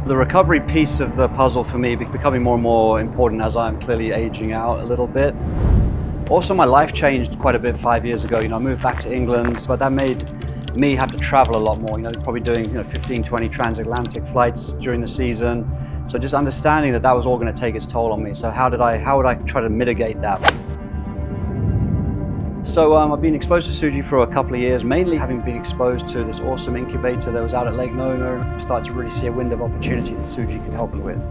The recovery piece of the puzzle for me becoming more and more important as I'm clearly aging out a little bit. Also, my life changed quite a bit 5 years ago. I moved back to England, but that made me have to travel a lot more, probably doing 15, 20 transatlantic flights during the season. So just understanding that was all going to take its toll on me. So how would I try to mitigate that? So I've been exposed to Suji for a couple of years, mainly having been exposed to this awesome incubator that was out at Lake Nona, and started to really see a window of opportunity that Suji could help me with.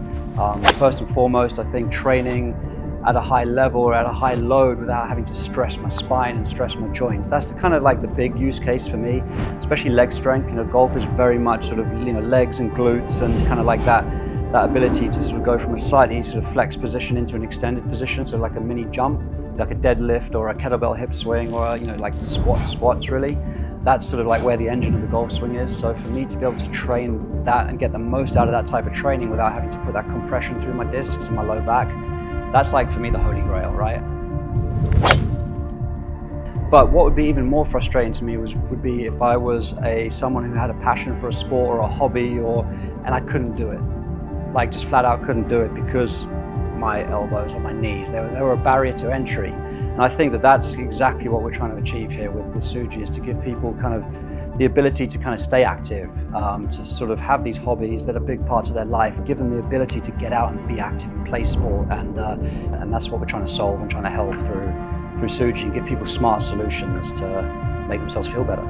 First and foremost, I think training at a high level or at a high load without having to stress my spine and stress my joints. That's the big use case for me, especially leg strength. Golf is very much sort of legs and glutes and kind of like that ability to sort of go from a slightly sort of flex position into an extended position, so like a mini jump, like a deadlift or a kettlebell hip swing, or like squats really. That's sort of like where the engine of the golf swing is. So for me to be able to train that and get the most out of that type of training without having to put that compression through my discs and my low back, that's like for me the holy grail, right? But what would be even more frustrating to me would be if I was someone who had a passion for a sport or a hobby, and I couldn't do it. Like just flat out couldn't do it because my elbows or my knees, they were a barrier to entry. And I think that's exactly what we're trying to achieve here with Suji, is to give people kind of the ability to kind of stay active, to sort of have these hobbies that are big parts of their life, give them the ability to get out and be active and play sport, and that's what we're trying to solve and trying to help through Suji, and give people smart solutions to make themselves feel better.